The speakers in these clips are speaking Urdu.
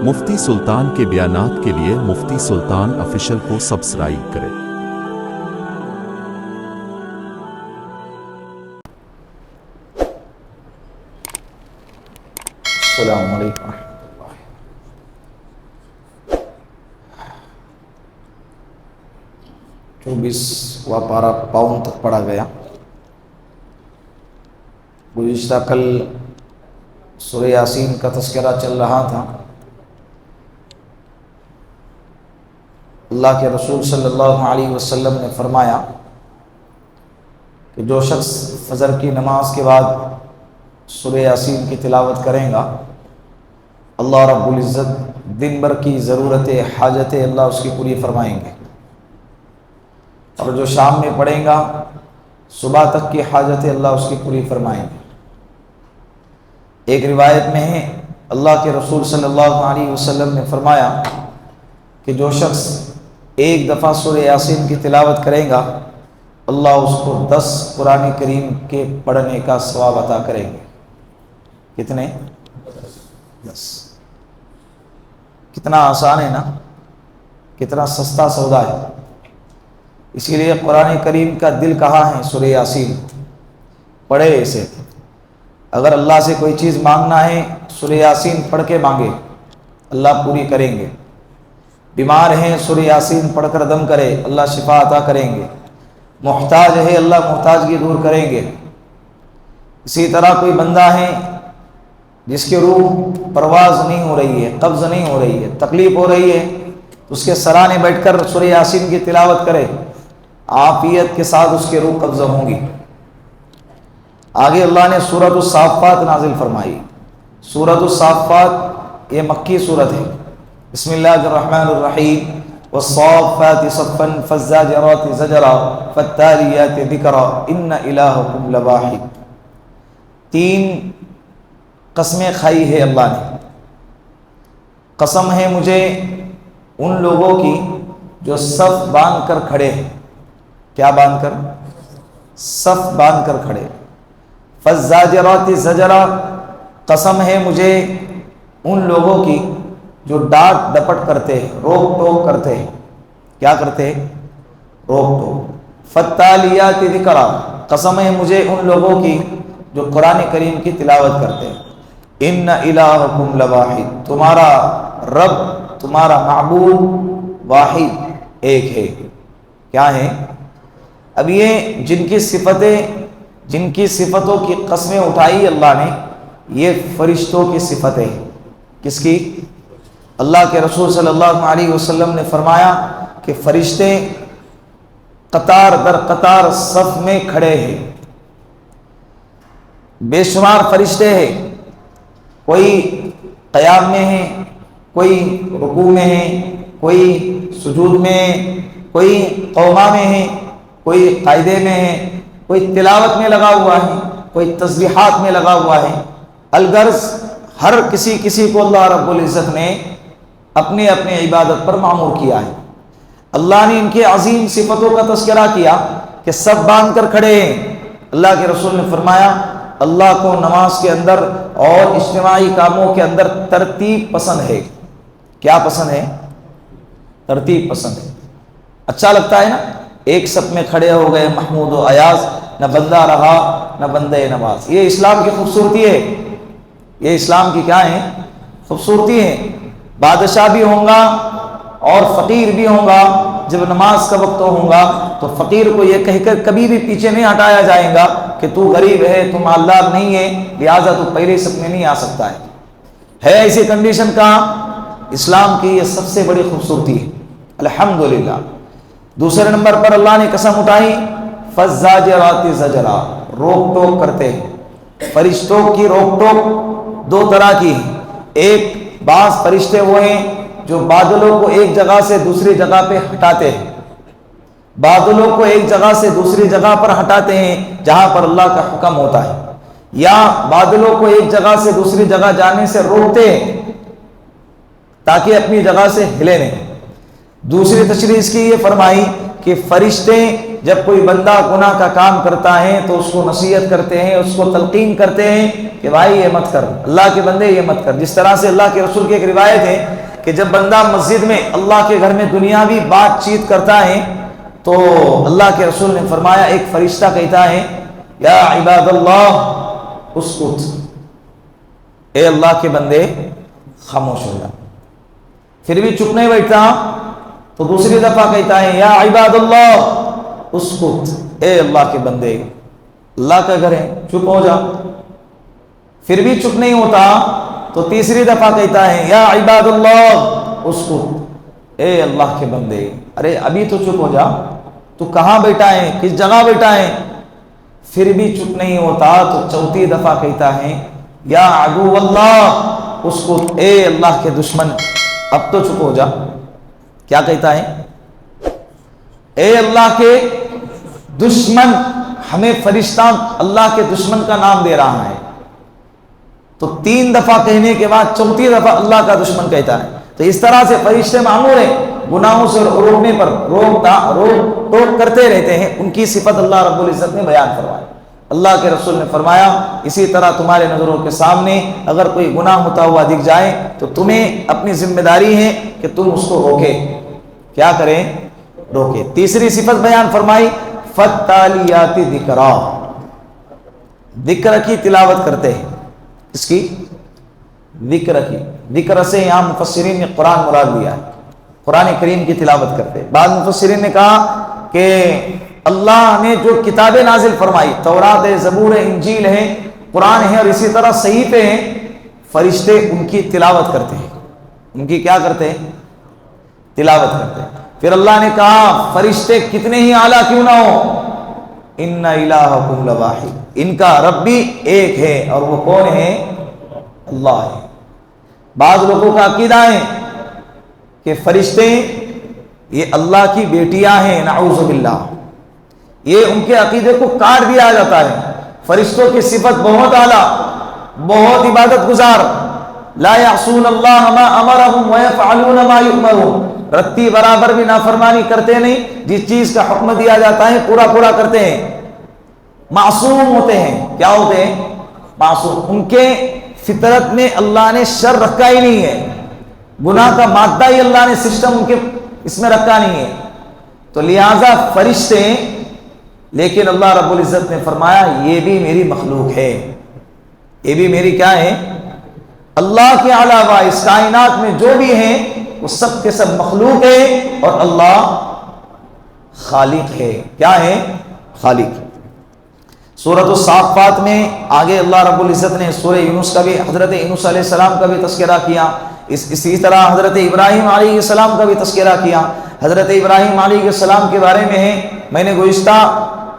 مفتی سلطان کے بیانات کے لیے مفتی سلطان آفیشل کو سبسکرائب کریں۔ السلام علیکم۔ 24واں پارہ پاؤں تک پڑھا گیا۔ گزشتہ کل سورہ یاسین کا تذکرہ چل رہا تھا۔ اللہ کے رسول صلی اللہ علیہ وسلم نے فرمایا کہ جو شخص فجر کی نماز کے بعد سورہ یاسین کی تلاوت کرے گا، اللہ رب العزت دن بھر کی ضرورتیں حاجتیں اللہ اس کی پوری فرمائیں گے، اور جو شام میں پڑھیں گا صبح تک کی حاجتیں اللہ اس کی پوری فرمائیں گے۔ ایک روایت میں ہے اللہ کے رسول صلی اللہ علیہ وسلم نے فرمایا کہ جو شخص ایک دفعہ سورہ یاسین کی تلاوت کرے گا، اللہ اس کو 10 قرآن کریم کے پڑھنے کا ثواب عطا کریں گے۔ کتنے؟ 10۔ کتنا آسان ہے نا، کتنا سستا سودا ہے۔ اسی لیے قرآن کریم کا دل کہاں ہے؟ سورہ یاسین پڑھے اسے۔ اگر اللہ سے کوئی چیز مانگنا ہے سورہ یاسین پڑھ کے مانگے، اللہ پوری کریں گے۔ بیمار ہیں سورہ یاسین پڑھ کر دم کرے، اللہ شفا عطا کریں گے۔ محتاج ہے اللہ محتاجگی دور کریں گے۔ اسی طرح کوئی بندہ ہے جس کے روح پرواز نہیں ہو رہی ہے، قبض نہیں ہو رہی ہے، تکلیف ہو رہی ہے، تو اس کے سرانے بیٹھ کر سورہ یاسین کی تلاوت کرے، عافیت کے ساتھ اس کے روح قبض ہوں گی۔ آگے اللہ نے سورۃ الصافات نازل فرمائی۔ سورۃ الصافات یہ مکی سورت ہے۔ بسم اللہ الرحمن الرحیم، والصافات صفا فالزاجرات زجرا فالتالیات ذکرا ان الہکم لواحد۔ 3 قسمیں کھائی ہے اللہ نے۔ قسم ہے مجھے ان لوگوں کی جو صف باندھ کر کھڑے ہیں۔ کیا باندھ کر؟ صف باندھ کر کھڑے۔ فالزاجرات زجرا، قسم ہے مجھے ان لوگوں کی جو ڈانٹ ڈپٹ کرتے ہیں، روک ٹوک کرتے ہیں۔ کیا کرتے ہیں؟ روک ٹوک۔ فالتالیات ذکرا، قسم ہے مجھے ان لوگوں کی جو قرآن کریم کی تلاوت کرتے ہیں۔ ان الہکم لواحد، تمہارا رب، تمہارا معبود واحد ایک ہے۔ کیا ہے؟ اب یہ جن کی صفتوں کی قسمیں اٹھائی اللہ نے، یہ فرشتوں کی صفتیں ہیں۔ کس کی؟ اللہ کے رسول صلی اللہ علیہ وسلم نے فرمایا کہ فرشتے قطار در قطار صف میں کھڑے ہیں، بے شمار فرشتے ہیں۔ کوئی قیام میں ہے، کوئی رکوع میں ہے، کوئی سجود میں ہے، کوئی قوما میں ہے، کوئی قاعدے میں ہے، کوئی تلاوت میں لگا ہوا ہے، کوئی تسبیحات میں لگا ہوا ہے۔ الغرض ہر کسی کو اللہ رب العزت نے اپنے اپنے عبادت پر معمور کیا ہے۔ اللہ نے ان کے عظیم صفتوں کا تذکرہ کیا کہ سب باندھ کر کھڑے ہیں۔ اللہ کے رسول نے فرمایا اللہ کو نماز کے اندر اور اجتماعی کاموں کے اندر ترتیب پسند ہے۔ کیا پسند ہے؟ ترتیب پسند ہے۔ اچھا لگتا ہے نا، ایک صف میں کھڑے ہو گئے محمود و ایاز، نہ بندہ رہا نہ بندہ نواز۔ یہ اسلام کی خوبصورتی ہے۔ یہ اسلام کی کیا ہے؟ خوبصورتی ہے۔ بادشاہ بھی ہوں گا اور فقیر بھی ہوں گا۔ جب نماز کا وقت ہوگا تو فقیر کو یہ کہہ کر کبھی بھی پیچھے نہیں ہٹایا جائے گا کہ تو غریب ہے، تو مالدار نہیں ہے، لہٰذا تو پہلے صف میں نہیں آ سکتا ہے ایسی کنڈیشن کا۔ اسلام کی یہ سب سے بڑی خوبصورتی ہے، الحمدللہ۔ دوسرے نمبر پر اللہ نے قسم اٹھائی فالزاجرات زجرا، روک ٹوک کرتے ہیں۔ فرشتوں کی روک ٹوک 2 طرح کی ہے۔ ایک بعض فرشتے وہ ہیں جو بادلوں کو ایک جگہ سے دوسری جگہ پہ ہٹاتے ہیں، بادلوں کو ایک جگہ سے دوسری جگہ پر ہٹاتے ہیں جہاں پر اللہ کا حکم ہوتا ہے، یا بادلوں کو ایک جگہ سے دوسری جگہ جانے سے روکتے ہیں تاکہ اپنی جگہ سے ہلے نہیں۔ دوسری تشریح اس کی یہ فرمائی کہ فرشتے جب کوئی بندہ گناہ کا کام کرتا ہے تو اس کو نصیحت کرتے ہیں، اس کو تلقین کرتے ہیں کہ بھائی یہ مت کر، اللہ کے بندے یہ مت کر۔ جس طرح سے اللہ کے رسول کی ایک روایت ہے کہ جب بندہ مسجد میں اللہ کے گھر میں دنیاوی بات چیت کرتا ہے تو اللہ کے رسول نے فرمایا ایک فرشتہ کہتا ہے یا عباد اللہ اسکت، اے اللہ کے بندے خاموش ہو جا۔ پھر بھی چپ نہیں بیٹھتا تو دوسری دفعہ کہتا ہے یا عباد اللہ اسکت، اے اللہ کے بندے اللہ کا گھر ہے چپ ہو جا۔ پھر بھی چپ نہیں ہوتا تو تیسری دفعہ کہتا ہے یا عباد اللہ اسکت، اے اللہ کے بندے ارے ابھی تو چپ ہو جا، تو کہاں بیٹھا ہے، کس جگہ بیٹھا ہے؟ پھر بھی چپ نہیں ہوتا تو چوتھی دفعہ کہتا ہے یا عدو اللہ اسکت، اے اللہ کے دشمن اب تو چپ ہو جا۔ کیا کہتا ہے؟ اے اللہ کے دشمن، ہمیں فرشتہ اللہ کے دشمن کا نام دے رہا ہے، تو 3 دفعہ کہنے کے بعد چوتھی دفعہ اللہ کا دشمن کہتا ہے۔ تو اس طرح سے فرشتے معمور ہیں گناہوں سے روکنے پر روک ٹوک کرتے رہتے ہیں، ان کی صفت اللہ رب العزت نے بیان فرمائی۔ اللہ کے رسول نے فرمایا اسی طرح تمہارے نظروں کے سامنے اگر کوئی گناہ ہوتا ہوا دکھ جائے تو تمہیں اپنی ذمہ داری ہے کہ تم اس کو روکے۔ کیا کریں؟ روکے۔ تیسری صفت بیان فرمائی فالتالیات ذکرا، ذکر کی تلاوت کرتے ہیں۔ اس کی ذکر کی، ذکر سے یہاں مفسرین نے قرآن مراد لیا ہے، قرآن کریم کی تلاوت کرتے ہیں۔ بعض مفسرین نے کہا کہ اللہ نے جو کتابیں نازل فرمائی، تورات ہے، زبور ہے، انجیل ہے، قرآن ہے اور اسی طرح صحیفے ہیں، فرشتے ان کی تلاوت کرتے ہیں۔ ان کی کیا کرتے ہیں؟ تلاوت کرتے ہیں۔ پھر اللہ نے کہا فرشتے کتنے ہی اعلیٰ کیوں نہ ہو، ان الہکم لواحد، ان کا رب بھی ایک ہے اور وہ کون ہے؟ اللہ ہے۔ بعض لوگوں کا عقیدہ ہے کہ فرشتے یہ اللہ کی بیٹیاں ہیں، نعوذ باللہ، یہ ان کے عقیدے کو کاٹ دیا جاتا ہے۔ فرشتوں کی صفت بہت اعلیٰ، بہت عبادت گزار، لا یعصون اللہ ما امرہم ویفعلون ما یؤمرون، رتی برابر بھی نافرمانی کرتے نہیں، جس چیز کا حکم دیا جاتا ہے پورا پورا کرتے ہیں، معصوم ہوتے ہیں۔ کیا ہوتے ہیں؟ معصوم۔ ان کے فطرت میں اللہ نے شر رکھا ہی نہیں ہے، گناہ کا مادہ ہی اللہ نے سسٹم ان کے اس میں رکھا نہیں ہے، تو لہذا فرشتے، لیکن اللہ رب العزت نے فرمایا یہ بھی میری مخلوق ہے، یہ بھی میری کیا ہے؟ اللہ کے علاوہ اس کائنات میں جو بھی ہیں وہ سب کے سب مخلوق ہے اور اللہ خالق ہے۔ کیا ہے؟ خالق۔ سورۃ الصافات میں آگے اللہ رب العزت نے سورہ یونس کا بھی، حضرت یونس علیہ السلام کا بھی تذکرہ کیا، اسی طرح حضرت ابراہیم علیہ السلام کا بھی تذکرہ کیا۔ حضرت ابراہیم علیہ السلام کے بارے میں ہے، میں نے گزشتہ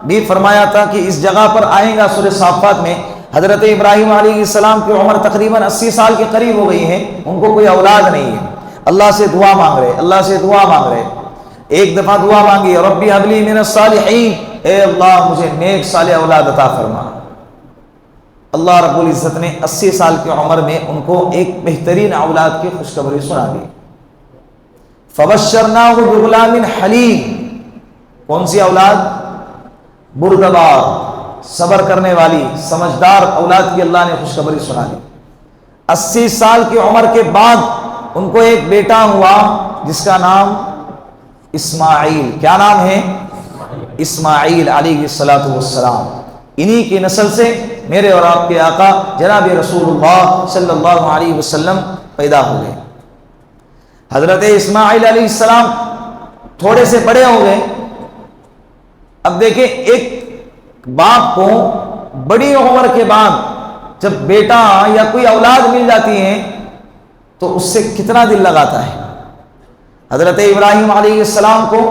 بھی فرمایا تھا کہ اس جگہ پر آئیں گا سورہ صافات میں۔ حضرت ابراہیم علیہ السلام کی عمر تقریباً 80 سال کے قریب ہو گئی ہے، ان کو کوئی اولاد نہیں ہے، اللہ سے دعا مانگ رہے، اللہ سے دعا مانگ رہے۔ ایک دفعہ دعا مانگی ربی ہب لی من الصالحین، اے اللہ مجھے نیک صالح اولاد عطا فرما۔ اللہ رب العزت نے 80 سال کی عمر میں ان کو ایک بہترین اولاد کی خوشخبری سنا دی۔ فبشرناہ بغلام حلیم، کون سی اولاد؟ بردبار، صبر کرنے والی، سمجھدار اولاد کی اللہ نے خوشخبری سنا دی۔ 80 سال کی عمر کے بعد ان کو ایک بیٹا ہوا جس کا نام اسماعیل، کیا نام ہے؟ اسماعیل علیہ السلام۔ انہی کی نسل سے میرے اور آپ کے آقا جناب رسول اللہ صلی اللہ علیہ وسلم پیدا ہوئے۔ حضرت اسماعیل علیہ السلام تھوڑے سے بڑے ہو گئے۔ اب دیکھیں ایک باپ کو بڑی عمر کے بعد جب بیٹا یا کوئی اولاد مل جاتی ہے تو اس سے کتنا دل لگاتا ہے۔ حضرت ابراہیم علیہ السلام کو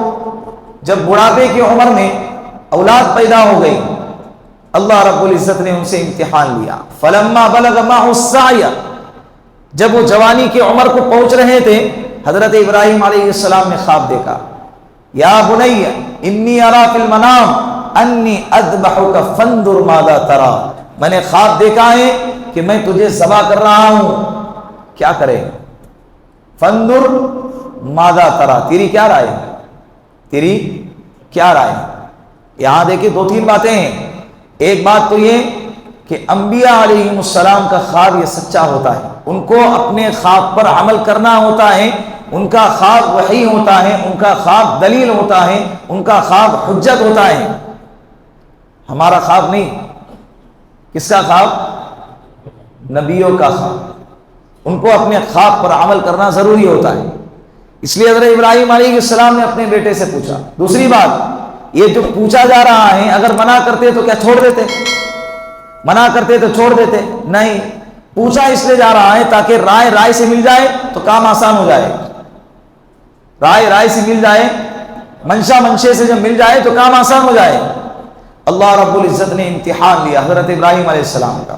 جب بڑھاپے کی عمر میں اولاد پیدا ہو گئی، اللہ رب العزت نے ان سے امتحان لیا۔ فلما بلغ معه السعی، جب وہ جوانی کی عمر کو پہنچ رہے تھے، حضرت ابراہیم علیہ السلام نے خواب دیکھا، یا بنی انی اری فی المنام انی اذبحک فانظر ماذا تری، میں نے خواب دیکھا ہے کہ میں تجھے ذبح کر رہا ہوں، کیا کرے؟ فانظر ماذا تری، تیری کیا رائے؟ تیری کیا رائے؟ یہاں دیکھیں دو تین باتیں ہیں. ایک بات تو یہ کہ انبیاء علیہ السلام کا خواب یہ سچا ہوتا ہے، ان کو اپنے خواب پر عمل کرنا ہوتا ہے، ان کا خواب وحی ہوتا ہے، ان کا خواب دلیل ہوتا ہے، ان کا خواب حجت ہوتا ہے. ہمارا خواب نہیں. کس کا خواب؟ نبیوں کا خواب. ان کو اپنے خواب پر عمل کرنا ضروری ہوتا ہے. اس لیے حضرت ابراہیم علیہ السلام نے اپنے بیٹے سے پوچھا. دوسری بات، یہ جو پوچھا جا رہا ہے اگر منع کرتے تو کیا چھوڑ دیتے؟ منع کرتے تو چھوڑ دیتے؟ نہیں. پوچھا اس لیے جا رہا ہے تاکہ رائے سے مل جائے تو کام آسان ہو جائے. رائے سے مل جائے، منشا منشے سے جب مل جائے تو کام آسان ہو جائے. اللہ رب العزت نے امتحان لیا حضرت ابراہیم علیہ السلام کا.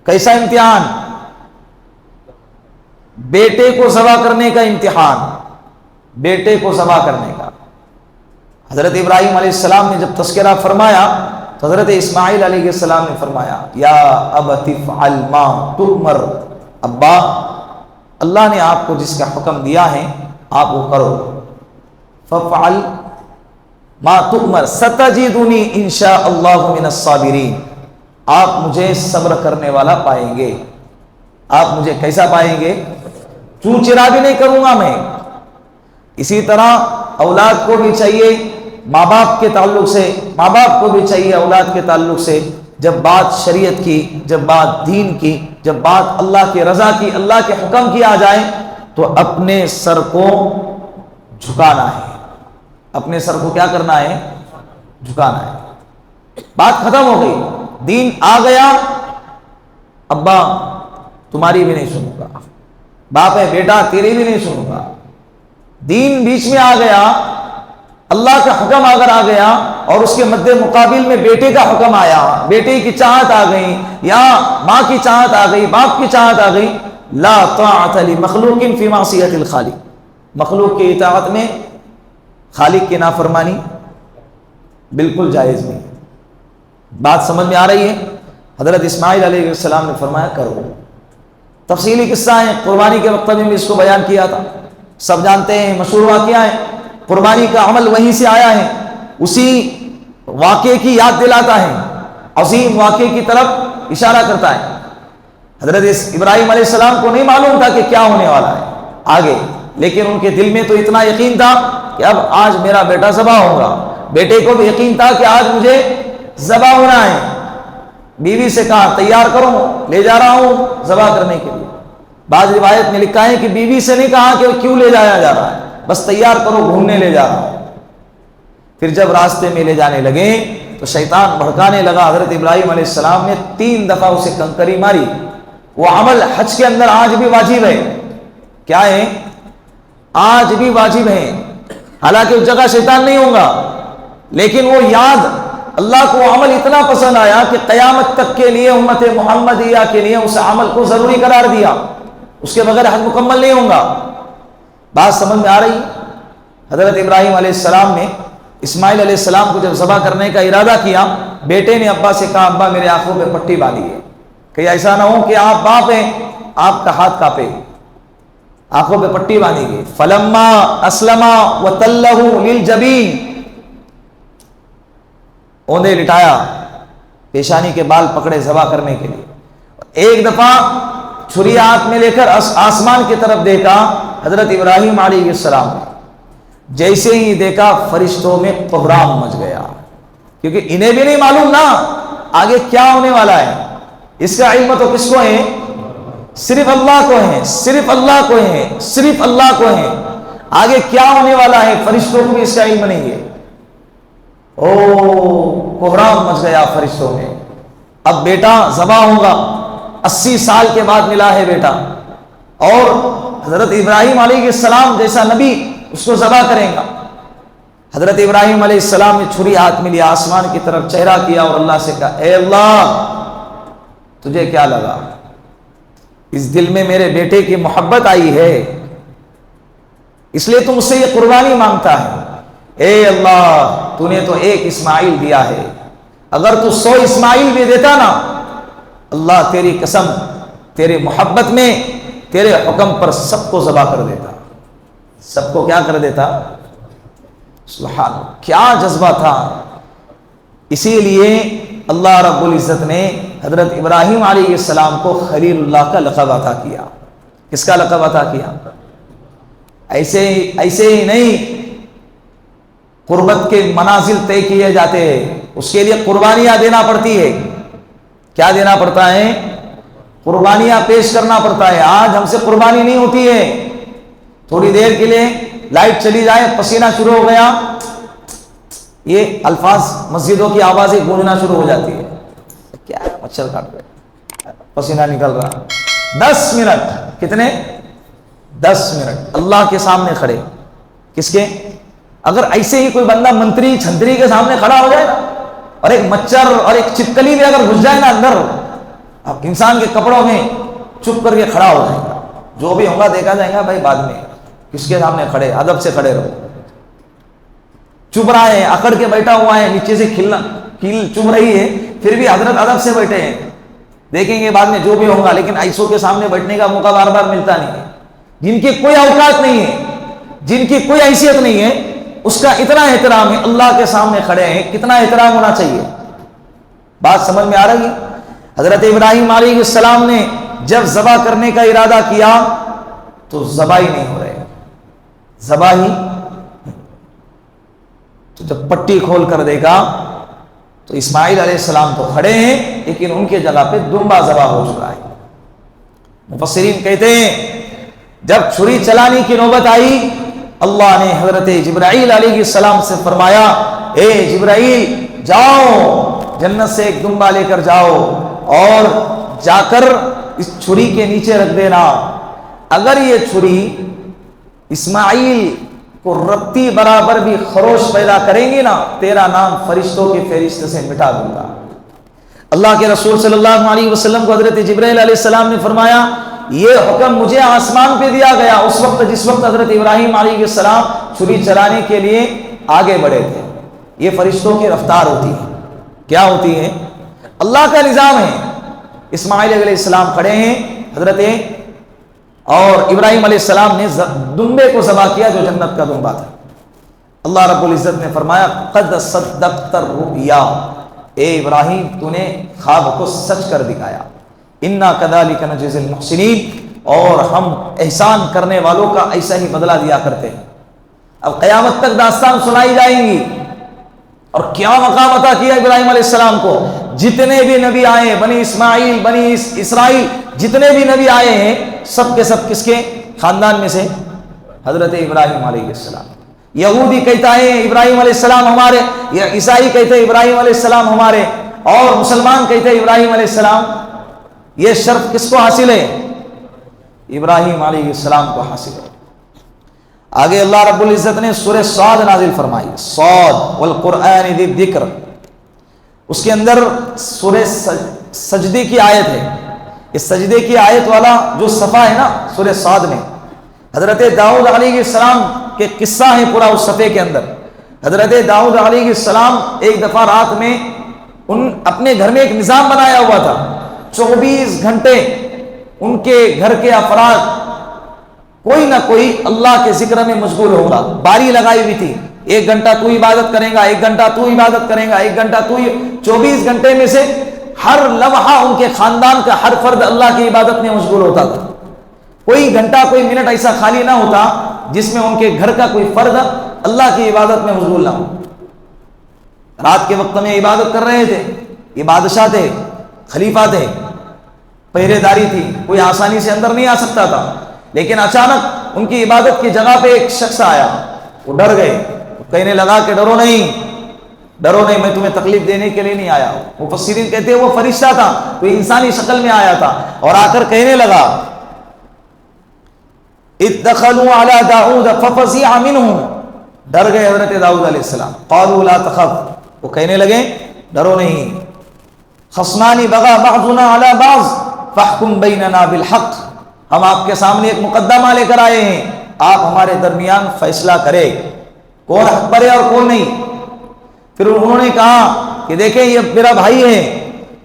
کیسا امتحان؟ بیٹے کو ذبح کرنے کا امتحان. بیٹے کو ذبح کرنے کا. حضرت ابراہیم علیہ السلام نے جب تذکرہ فرمایا تو حضرت اسماعیل علیہ السلام نے فرمایا یا ابت افعل ما تؤمر. ابا، اللہ نے آپ کو جس کا حکم دیا ہے آپ وہ کرو. ففعل ما تؤمر ستجدنی انشاء اللہ من الصابرین. آپ مجھے صبر کرنے والا پائیں گے. آپ مجھے کیسا پائیں گے؟ چوں چرا بھی نہیں کروں گا میں. اسی طرح اولاد کو بھی چاہیے ماں باپ کے تعلق سے، ماں باپ کو بھی چاہیے اولاد کے تعلق سے، جب بات شریعت کی، جب بات دین کی، جب بات اللہ کی رضا کی، اللہ کے حکم کی آ جائے تو اپنے سر کو جھکانا ہے. اپنے سر کو کیا کرنا ہے؟ جھکانا ہے. بات ختم ہو گئی. دین آ گیا، ابا تمہاری بھی نہیں سنوں گا. باپ ہے بیٹا تیری بھی نہیں سنوں گا. دین بیچ میں آ گیا، اللہ کا حکم اگر آ گیا اور اس کے مد مقابل میں بیٹے کا حکم آیا، بیٹے کی چاہت آ گئی یا ماں کی چاہت آ گئی، باپ کی چاہت آ گئی، لا طاعت لمخلوق فی معصیت الخالق. مخلوق کی اطاعت میں خالق کی نافرمانی بالکل جائز نہیں. بات سمجھ میں آ رہی ہے؟ حضرت اسماعیل علیہ السلام نے فرمایا کرو. تفصیلی قصہ ہے، قربانی کے وقت میں بھی اس کو بیان کیا تھا، سب جانتے ہیں، مشہور واقعہ ہے. قربانی کا عمل وہیں سے آیا ہے، اسی واقعے کی یاد دلاتا ہے، عظیم واقعے کی طرف اشارہ کرتا ہے. حضرت ابراہیم علیہ السلام کو نہیں معلوم تھا کہ کیا ہونے والا ہے آگے، لیکن ان کے دل میں تو اتنا یقین تھا کہ اب آج میرا بیٹا ذبح ہوگا. بیٹے کو بھی یقین تھا کہ آج مجھے ذبح ہونا ہے. بیوی سے کہا تیار کرو، لے جا رہا ہوں ذبح کرنے کے لیے. بعض روایت میں لکھا ہے کہ بیوی سے نہیں کہا کہ کیوں لے جایا جا رہا ہے، بس تیار کرو، گھومنے لے جا رہا ہوں. پھر جب راستے میں لے جانے لگے تو شیطان بھڑکانے لگا. حضرت ابراہیم علیہ السلام نے 3 دفعہ اسے کنکری ماری. وہ عمل حج کے اندر آج بھی واجب ہے. کیا ہے؟ آج بھی واجب ہے. حالانکہ اس جگہ شیطان نہیں ہوگا، لیکن وہ یاد اللہ کو وہ عمل اتنا پسند آیا کہ قیامت تک کے لیے امت محمدیہ کے لیے اس عمل کو ضروری قرار دیا. اس کے بغیر حج مکمل نہیں ہوگا. بات سمجھ میں آ رہی؟ حضرت ابراہیم علیہ السلام نے اسماعیل علیہ السلام کو جب ذبح کرنے کا ارادہ کیا، بیٹے نے ابا سے کہا ابا میرے آنکھوں پہ پٹی باندھی ہے، کہ ایسا نہ ہو کہ آپ باپ ہیں آپ کا ہاتھ کانپے. آنکھوں پہ پٹی باندھی گئی. فلما اسلما وتلہ للجبین، اوندے لٹایا، پیشانی کے بال پکڑے ذبح کرنے کے لیے. ایک دفعہ چھری ہاتھ میں لے کر آسمان کی طرف دیکھا حضرت ابراہیم علیہ السلام نے. جیسے ہی دیکھا فرشتوں میں کوہرام مچ گیا، کیونکہ انہیں بھی نہیں معلوم نا آگے کیا ہونے والا ہے. اس کا علم تو کس کو ہے؟ صرف اللہ کو ہے، صرف اللہ کو ہے، صرف اللہ کو ہے. آگے کیا ہونے والا ہے فرشتوں کو بھی اس کا علم نہیں ہے. او کوہرام مچ گیا فرشتوں میں. اب بیٹا ذبح ہوگا، 80 سال کے بعد ملا ہے بیٹا، اور حضرت ابراہیم علیہ السلام جیسا نبی اس کو ذبح کرے گا. حضرت ابراہیم علیہ السلام نے چھری ہاتھ میں لیا، آسمان کی طرف چہرہ کیا اور اللہ سے کہا اے اللہ تجھے کیا لگا؟ اس دل میں میرے بیٹے کی محبت آئی ہے، اس لیے تم اس سے یہ قربانی مانگتا ہے. اے اللہ تو نے تو 1 اسماعیل دیا ہے، اگر تو 100 اسماعیل بھی دیتا نا، اللہ تیری قسم تیرے محبت میں تیرے حکم پر سب کو ذبح کر دیتا. سب کو کیا کر دیتا؟ سبحان اللہ، کیا جذبہ تھا. اسی لیے اللہ رب العزت نے حضرت ابراہیم علیہ السلام کو خلیل اللہ کا لقب عطا کیا. کس کا لقب عطا کیا؟ ایسے ہی نہیں قربت کے منازل طے کیے جاتے ہیں، اس کے لیے قربانیاں دینا پڑتی ہے. کیا دینا پڑتا ہے؟ قربانیاں پیش کرنا پڑتا ہے. آج ہم سے قربانی نہیں ہوتی ہے. تھوڑی دیر کے لیے لائٹ چلی جائے، پسینہ شروع ہو گیا، یہ الفاظ مسجدوں کی آوازیں گونجنا شروع ہو جاتی ہے. کیا ہے؟ مچھر کاٹ رہے، پسینہ نکل رہا. 10 منٹ، کتنے؟ 10 منٹ اللہ کے سامنے کھڑے. کس کے؟ اگر ایسے ہی کوئی بندہ منتری چھنتری کے سامنے کھڑا ہو جائے نا، اور ایک مچھر اور ایک چھپکلی بھی اگر گھس جائے نا اندر، اب انسان کے کپڑوں میں چپ کر کے کھڑا ہو جائے گا. جو بھی ہوگا دیکھا جائے گا بھائی بعد میں. کس کے سامنے کھڑے؟ ادب سے کھڑے رہو. چپ رہا ہے، اکڑ کے بیٹھا ہوا ہے، نیچے سے کیل چبھ رہی ہے، پھر بھی حضرت ادب سے بیٹھے ہیں. دیکھیں گے بعد میں جو بھی ہوگا، لیکن ایسوں کے سامنے بیٹھنے کا موقع بار بار ملتا نہیں ہے. جن کی کوئی اوقات نہیں ہے، جن کی کوئی حیثیت نہیں ہے، اس کا اتنا احترام ہے. اللہ کے سامنے کھڑے ہیں، کتنا احترام ہونا چاہیے. بات سمجھ میں آ رہی ہے؟ حضرت ابراہیم علیہ السلام نے جب ذبح کرنے کا ارادہ کیا تو ذبح ہی نہیں ہو رہے، ذبح ہی. تو جب پٹی کھول کر دیکھا تو اسماعیل علیہ السلام تو کھڑے ہیں، لیکن ان کے جگہ پہ دمبا ذبح ہو چکا ہے. مفسرین کہتے ہیں جب چھری چلانے کی نوبت آئی، اللہ نے حضرت جبرائیل علیہ السلام سے فرمایا، اے جبرائیل جاؤ، جنت سے ایک دمبا لے کر جاؤ اور جا کر اس چھری کے نیچے رکھ دینا. اگر یہ چھری اسماعیل کو رتی برابر بھی خروش پیدا کریں گی نا، تیرا نام فرشتوں کے فہرست سے مٹا دوں گا. اللہ کے رسول صلی اللہ علیہ وسلم کو حضرت جبرائیل علیہ السلام نے فرمایا، یہ حکم مجھے آسمان پہ دیا گیا اس وقت جس وقت حضرت ابراہیم علیہ السلام چھری چلانے کے لیے آگے بڑھے تھے. یہ فرشتوں کی رفتار ہوتی ہے. کیا ہوتی ہے؟ اللہ کا نظام ہے. اسماعیل علیہ السلام کھڑے ہیں، حضرت اور ابراہیم علیہ السلام نے دمبے کو ذبح کیا جو جنت کا دمبا تھا. اللہ رب العزت نے فرمایا، قد صدقت الرؤیا، اے ابراہیم تو نے خواب کو سچ کر دکھایا. انا کذالک نجزی المحسنین، اور ہم احسان کرنے والوں کا ایسا ہی بدلہ دیا کرتے ہیں. اب قیامت تک داستان سنائی جائیں گی. اور کیا مقام عطا کیا ابراہیم علیہ السلام کو. جتنے بھی نبی آئے، بنی اسماعیل، بنی اسرائیل، جتنے بھی نبی آئے ہیں، سب کے سب کس کے خاندان میں سے؟ حضرت ابراہیم علیہ السلام. یہودی کہتا ہے ابراہیم علیہ السلام ہمارے، یا عیسائی کہتے ہیں ابراہیم علیہ السلام ہمارے، اور مسلمان کہتے ہیں ابراہیم علیہ السلام. یہ شرف کس کو حاصل ہے؟ ابراہیم علیہ السلام کو حاصل ہے. آگے اللہ رب العزت نے سورہ صاد نازل فرمائی، صاد والقرآن ذی الذکر. اس کے اندر سورہ سجدے کی آیت ہے. اس سجدے کی آیت والا جو صفحہ ہے نا سورہ صاد میں، حضرت داؤد علیہ السلام کے قصہ ہے پورا اس صفحے کے اندر. حضرت داؤد علیہ السلام ایک دفعہ رات میں اپنے گھر میں ایک نظام بنایا ہوا تھا. 24 گھنٹے ان کے گھر کے افراد کوئی نہ کوئی اللہ کے ذکر میں مشغول ہوگا. باری لگائی ہوئی تھی، 1 گھنٹہ تو عبادت کرے گا، 1 گھنٹہ تو عبادت کرے گا، 1 گھنٹہ تو. 24 گھنٹے میں سے ہر لمحہ ان کے خاندان کا ہر فرد اللہ کی عبادت میں مشغول ہوتا تھا. کوئی گھنٹہ کوئی منٹ ایسا خالی نہ ہوتا جس میں ان کے گھر کا کوئی فرد اللہ کی عبادت میں مشغول نہ ہو. رات کے وقت میں عبادت کر رہے تھے. یہ بادشاہ تھے، خلیفہ تھے، پہرے داری تھی، کوئی آسانی سے اندر نہیں آ سکتا تھا. لیکن اچانک ان کی عبادت کی جگہ پہ ایک شخص آیا. وہ ڈر گئے، کہنے لگا کہ ڈرو نہیں، ڈرو نہیں، میں تمہیں تکلیف دینے کے لیے نہیں آیا. مفسرین کہتے ہیں وہ فرشتہ تھا، کوئی انسانی شکل میں آیا تھا، اور آ کر کہنے لگا، اذ دخلوا علی داؤد ففزع منهم، ڈر گئے حضرت داؤد علیہ السلام. قالوا لا تخف، وہ کہنے لگے ڈرو نہیں. خصمان بغى بعضنا على بعض فاحكم بيننا بالحق، ہم آپ کے سامنے ایک مقدمہ لے کر آئے ہیں، آپ ہمارے درمیان فیصلہ کرے کون حق پر ہے اور کون نہیں. پھر انہوں نے کہا کہ دیکھیں یہ میرا بھائی ہے،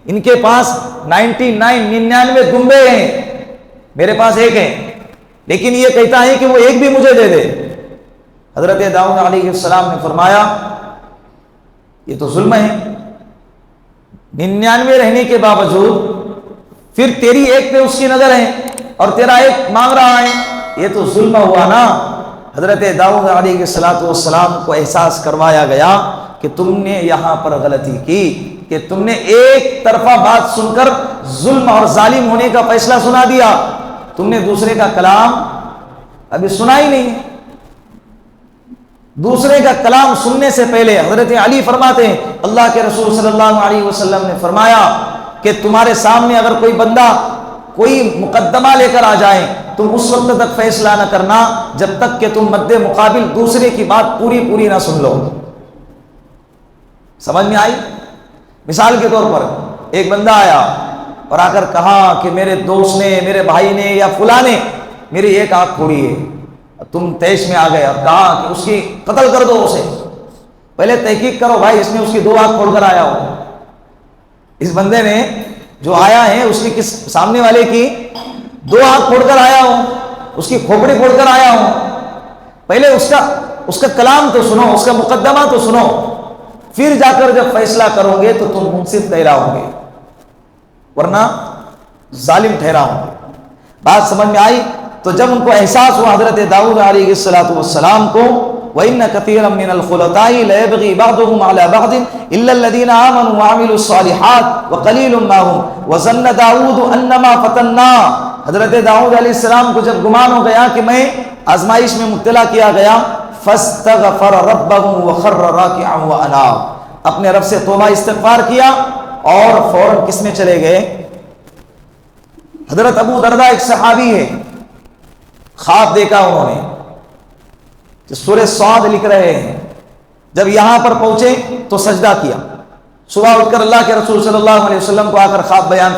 ان کے پاس 99 دمبے ہیں، میرے پاس ایک ہے، لیکن یہ کہتا ہے کہ وہ ایک بھی مجھے دے دے. حضرت داؤد علیہ السلام نے فرمایا یہ تو ظلم ہے، 99 رہنے کے باوجود پھر تیری ایک پہ اس کی نظر ہے اور تیرا ایک مانگ رہا ہے، یہ تو ظلم ہوا نا۔ حضرت داؤد علیہ السلام کو احساس کروایا گیا کہ تم نے یہاں پر غلطی کی، کہ تم نے ایک طرفہ بات سن کر ظلم اور ظالم ہونے کا فیصلہ سنا دیا، تم نے دوسرے کا کلام ابھی سنا ہی نہیں۔ دوسرے کا کلام سننے سے پہلے حضرت علی فرماتے ہیں اللہ کے رسول صلی اللہ علیہ وسلم نے فرمایا کہ تمہارے سامنے اگر کوئی بندہ کوئی مقدمہ لے کر آ جائے، تم اس وقت تک فیصلہ نہ کرنا جب تک کہ تم مد مقابل دوسرے کی بات پوری نہ سن لو۔ سمجھ میں آئی؟ مثال کے طور پر ایک بندہ آیا اور آ کر کہا کہ میرے دوست نے، میرے بھائی نے یا فلاں نے میری ایک آنکھ پھوڑی ہے، تم تیش میں آ گئے اور کہا کہ اس کی قتل کر دو اسے۔ پہلے تحقیق کرو بھائی اس نے اس کی 2 آنکھ پھوڑ کر آیا ہو، اس بندے نے جو آیا ہے اس کی کس سامنے والے کی 2 آنکھ پھوڑ کر آیا ہو، اس کی کھوپڑی پھوڑ کر آیا ہو۔ پہلے اس کا کلام تو سنو، اس کا مقدمہ تو سنو، پھر جا کر جب فیصلہ کرو گے تو تم منصف ٹھہراؤ گے، ورنہ ظالم ٹھہراؤ گے۔ بات سمجھ میں آئی؟ تو جب ان کو احساس ہوا حضرت داؤد علیہ السلام کو وَإِنَّ كَثِيرًا مِّنَ الْخُلَطَاءِ لَيَبْغِي بَعْضُهُمْ عَلَى بَعْضٍ إِلَّا الَّذِينَ آمَنُوا وَعَمِلُوا الصَّالِحَاتِ وَقَلِيلٌ مَّا هُمْ وَظَنَّ دَاوُودُ أَنَّمَا فَتَنَّاهُ۔ حضرت داؤد علیہ السلام کو جب گمان ہو گیا کہ میں آزمائش میں مبتلا کیا گیا، فَاسْتَغْفَرَ رَبَّهُ وَخَرَّ رَاكِعًا وَأَنَابَ، اپنے رب سے توبہ استغفار کیا اور فوراً کس میں چلے گئے؟ حضرت ابو درداء ایک صحابی ہے، خواب دیکھا انہوں نے کہ سورہ صاد لکھ رہے ہیں، جب یہاں پر پہنچے تو سجدہ کیا، صبح اٹھ کر اللہ کے رسول صلی اللہ علیہ وسلم کو آ کر خواب بیان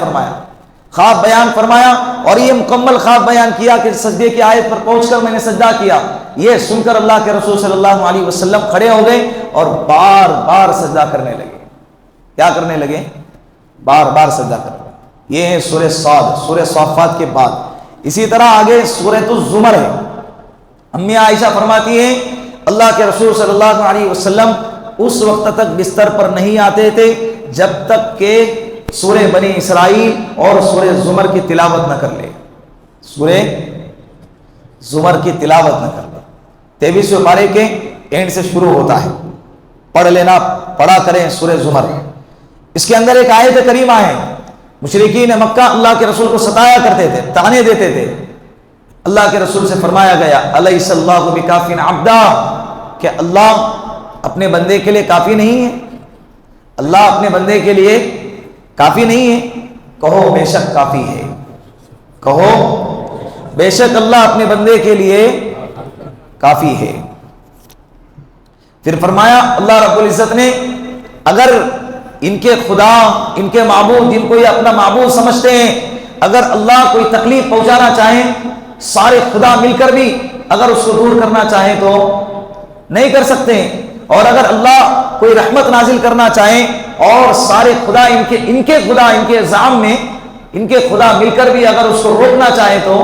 فرمایا اور یہ مکمل خواب بیان کیا کہ سجدے کی آیت پر پہنچ کر میں نے سجدہ کیا۔ یہ سن کر اللہ کے رسول صلی اللہ علیہ وسلم کھڑے ہو گئے اور بار بار سجدہ کرنے لگے۔ کیا کرنے لگے؟ بار بار سجدہ کرنے لگے۔ یہ ہے سورہ صاد، سورہ صافات کے بعد۔ اسی طرح آگے سورۃ الزمر ہے۔ امی عائشہ فرماتی ہیں اللہ کے رسول صلی اللہ علیہ وسلم اس وقت تک بستر پر نہیں آتے تھے جب تک کہ سورہ بنی اسرائیل اور سورہ زمر کی تلاوت نہ کر لے۔ سورہ زمر کی تلاوت نہ کر لے، 23ویں پارے کے اینڈ سے شروع ہوتا ہے، پڑھ لینا، پڑھا کریں سورہ زمر۔ اس کے اندر ایک آیت کریمہ ہے، مشرکین مکہ اللہ کے رسول کو ستایا کرتے تھے، طعنے دیتے تھے۔ اللہ کے رسول سے فرمایا گیا الیس اللہ بکاف عبدا، کہ اللہ اپنے بندے کے لیے کافی نہیں ہے؟ اللہ اپنے بندے کے لیے کافی نہیں ہے؟ کہو بے شک کافی ہے، کہو بے شک اللہ اپنے بندے کے لیے کافی ہے۔ پھر فرمایا اللہ رب العزت نے اگر ان کے خدا، ان کے معبود، جن کو یہ اپنا معبود سمجھتے ہیں، اگر اللہ کوئی تکلیف پہنچانا چاہیں، سارے خدا مل کر بھی اگر اس کو دور کرنا چاہیں تو نہیں کر سکتے، اور اگر اللہ کوئی رحمت نازل کرنا چاہیں اور سارے خدا ان کے خدا، ان کے الزام میں ان کے خدا مل کر بھی اگر اس کو روکنا چاہیں تو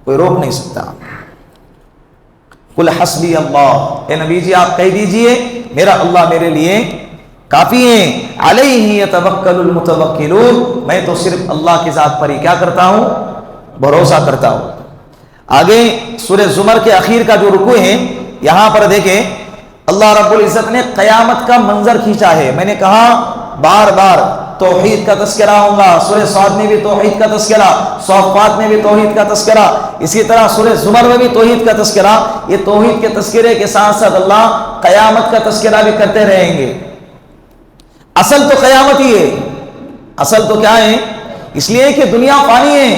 کوئی روک نہیں سکتا۔ قل حسبی اللہ، اے نبی جی آپ کہہ دیجئے میرا اللہ میرے لیے کافی ہیں، علیہ یتوکل المتوکلون، میں تو صرف اللہ کی ذات پر ہی کیا کرتا ہوں؟ بھروسہ کرتا ہوں۔ آگے سورہ زمر کے اخیر کا جو رکوع ہے، یہاں پر دیکھیں اللہ رب العزت نے قیامت کا منظر کھینچا ہے۔ میں نے کہا بار بار توحید کا تذکرہ ہوگا، سورہ صاد میں بھی توحید کا تذکرہ، صافات میں بھی توحید کا تذکرہ، اسی طرح سورہ زمر میں بھی توحید کا تذکرہ۔ یہ توحید کے تذکرے کے ساتھ ساتھ اللہ قیامت کا تذکرہ بھی کرتے رہیں گے۔ اصل تو قیامت ہی ہے، اصل تو کیا ہے؟ اس لیے کہ دنیا فانی ہے،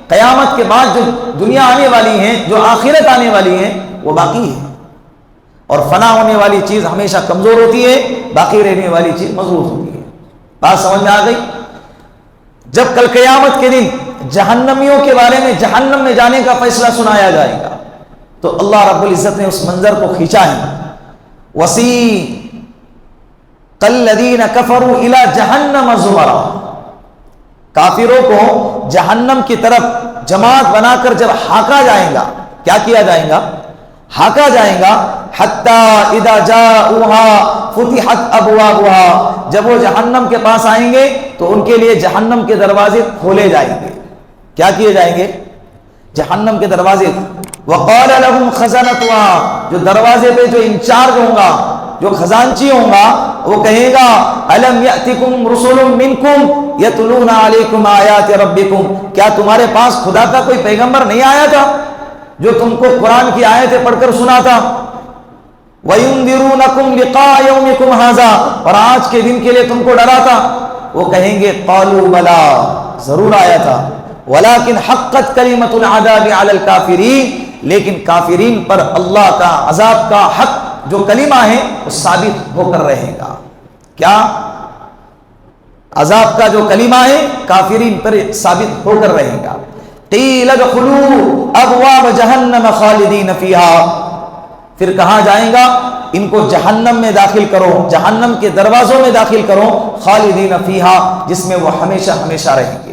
قیامت کے بعد جو دنیا آنے والی ہے، جو آخرت آنے والی ہے، وہ باقی ہے، اور فنا ہونے والی چیز ہمیشہ کمزور ہوتی ہے، باقی رہنے والی چیز مضبوط ہوتی ہے۔ بات سمجھ میں آ گئی؟ جب کل قیامت کے دن جہنمیوں کے بارے میں جہنم میں جانے کا فیصلہ سنایا جائے گا تو اللہ رب العزت نے اس منظر کو کھینچا ہے، وسیق الذین کفروا الی جہنم زمرا، کافروں کو جہنم کی طرف جماعت بنا کر جب ہانکا جائے گا، کیا کیا جائے گا؟ ہانکا جائے گا حتی اذا جاؤہا فتحت ابوابها، جب وہ جہنم کے پاس آئیں گے تو ان کے لیے جہنم کے دروازے کھولے جائیں گے. کیا کیے جائیں گے؟ جہنم کے دروازے. وقال لهم خزنتها، جو دروازے پہ جو انچارج ہوں گا، جو خزانچی ہوں گا، وہ کہے گا الم یاتکم رسول منکم یتلون علیکم آیات ربکم، کیا تمہارے پاس خدا کا کوئی پیغمبر نہیں آیا تھا جو تم کو قرآن کی آیتیں پڑھ کر سنا تھا؟ وَيُنذِرُونَكُمْ لِقَاءَ يَوْمِكُمْ هَذَا، اور آج کے دن کے لیے تم کو ڈرا تھا. وہ کہیں گے قالوا بلا، ضرور آیا تھا، وَلَكِنْ حَقَّتْ كَلِمَةُ الْعَذَابِ عَلَى الْكَافِرِينَ، لیکن کافرین پر اللہ کا عذاب کا حق جو کلمہ ہے وہ ثابت ہو کر رہے گا. کیا؟ عذاب کا جو کلمہ ہے کافرین پر ثابت ہو کر رہے گا. قیل ادخلوا ابواب جہنم خالدین فیہا، پھر کہا جائیں گا ان کو جہنم میں داخل کرو، جہنم کے دروازوں میں داخل کرو، خالدین فیہا، جس میں وہ ہمیشہ ہمیشہ رہیں گے.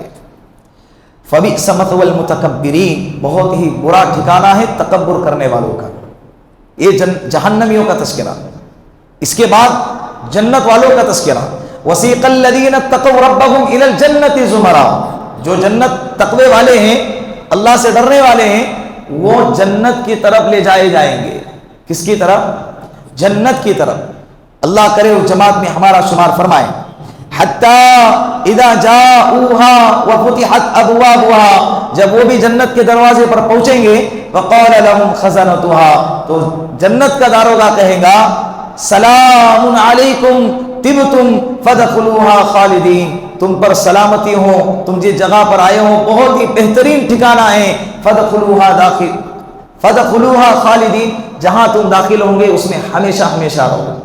فبئس مثوى المتکبرین، بہت ہی برا ٹھکانہ ہے تکبر کرنے والوں کا. یہ جہنمیوں کا تذکرہ. اس کے بعد جنت والوں کا تذکرہ. وسیق الذین اتقوا ربهم الى الجنة زمرا، جو جنت تقوی والے ہیں، اللہ سے ڈرنے والے ہیں، وہ جنت کی طرف لے جائے جائیں گے. کس کی طرف؟ جنت کی طرف. اللہ کرے اس جماعت میں ہمارا شمار فرمائے. حتی اذا جاؤہا وفتحت ابوابها، جب وہ بھی جنت کے دروازے پر پہنچیں گے، وقال لهم خزنتها، تو جنت کا داروغہ کہے گا سلام علیکم طبتم فادخلوها خالدین، تم پر سلامتی ہو، تم جس جگہ پر آئے ہو بہت ہی بہترین ٹھکانہ ہے. فادخلوها خالدین، جہاں تم داخل ہوں گے اس میں ہمیشہ ہمیشہ رہو.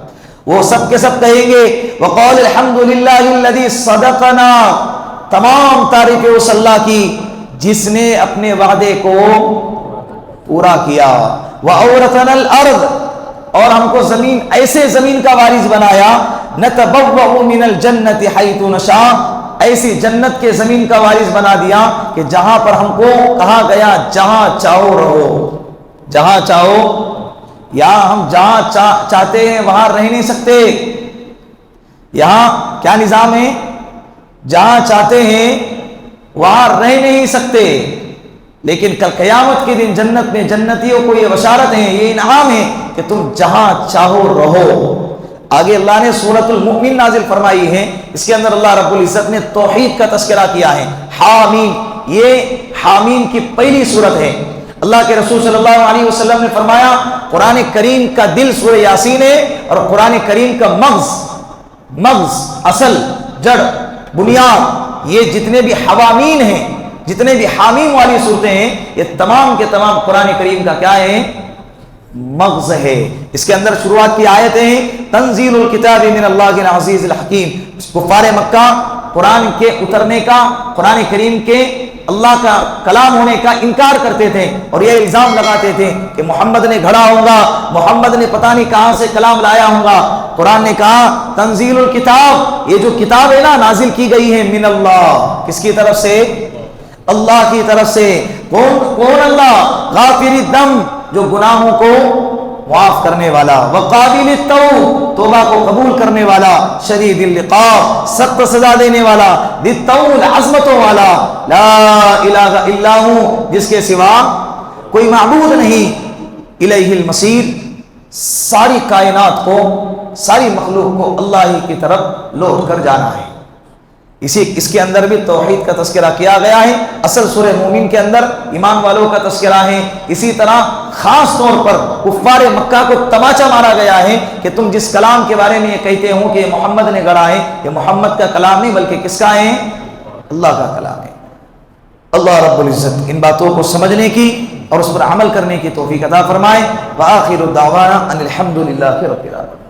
وہ سب کے سب کہیں گے وقال الحمد للہ الذی صدقنا، تمام تعریف اس اللہ کی جس نے اپنے وعدے کو پورا کیا. وَأَوْرَثَنَا الْأَرْضَ، اور ہم کو زمین، ایسے زمین کا وارث بنایا. نَتَبَوَّأُ مِنَ الْجَنَّةِ حَيْثُ نَشَاءُ، ایسی جنت کے زمین کا وارث بنا دیا کہ جہاں پر ہم کو کہا گیا جہاں چاہو رہو، جہاں چاہو. یہاں ہم جہاں چاہتے ہیں وہاں رہ نہیں سکتے. یہاں کیا نظام ہے؟ جہاں چاہتے ہیں وہاں رہ نہیں سکتے. لیکن کل قیامت کے دن جنت میں جنتیوں کو یہ بشارت ہے، یہ انعام ہے کہ تم جہاں چاہو رہو. آگے اللہ نے سورۃ المؤمن نازل فرمائی ہے، اس کے اندر اللہ رب العزت نے توحید کا تذکرہ کیا ہے. حامیم، یہ حامیم کی پہلی سورت ہے. اللہ کے رسول صلی اللہ علیہ وسلم نے فرمایا قرآن کریم کا دل سورہ یاسین ہے، اور قرآن کریم کا مغز، اصل، جڑ، بنیاد، یہ جتنے بھی حوامین ہیں، جتنے بھی حامیم والی صورتیں ہیں، یہ تمام کے تمام قرآن کریم کا کیا ہے؟ مغز ہے. اس کے اندر شروعات کی آیتیں ہیں تنزیل الکتاب من اللہ العزیز الحکیم. کفار مکہ قرآن کے اترنے کا، قرآن کریم کے اللہ کا کلام ہونے کا انکار کرتے تھے، اور یہ الزام لگاتے تھے کہ محمد نے گھڑا ہوگا، محمد نے پتہ نہیں کہاں سے کلام لایا ہوگا. قرآن نے کہا تنزیل الکتاب، یہ جو کتاب ہے نا نازل کی گئی ہے من اللہ، کس کی طرف سے؟ اللہ کی طرف سے. کون اللہ؟ غافر الذنب، جو گناہوں کو معاف کرنے والا، وقابل التوب، توبہ کو قبول کرنے والا، شدید العقاب، سخت سزا دینے والا، ذی الطول، عظمتوں والا، لا الہ الا ہو، جس کے سوا کوئی معبود نہیں، الیہ المصیر، ساری کائنات کو، ساری مخلوق کو اللہ ہی کی طرف لوٹ کر جانا ہے. اس کے اندر بھی توحید کا تذکرہ کیا گیا ہے. اصل سورہ مومن کے اندر ایمان والوں کا تذکرہ ہے. اسی طرح خاص طور پر کفار مکہ کو تماچا مارا گیا ہے کہ تم جس کلام کے بارے میں یہ کہتے ہو کہ یہ محمد نے گڑھا ہے، یہ محمد کا کلام نہیں بلکہ کس کا ہے؟ اللہ کا کلام ہے. اللہ رب العزت ان باتوں کو سمجھنے کی اور اس پر عمل کرنے کی توفیق عطا فرمائے. وآخر دعوانا ان الحمد للہ رب العالمین.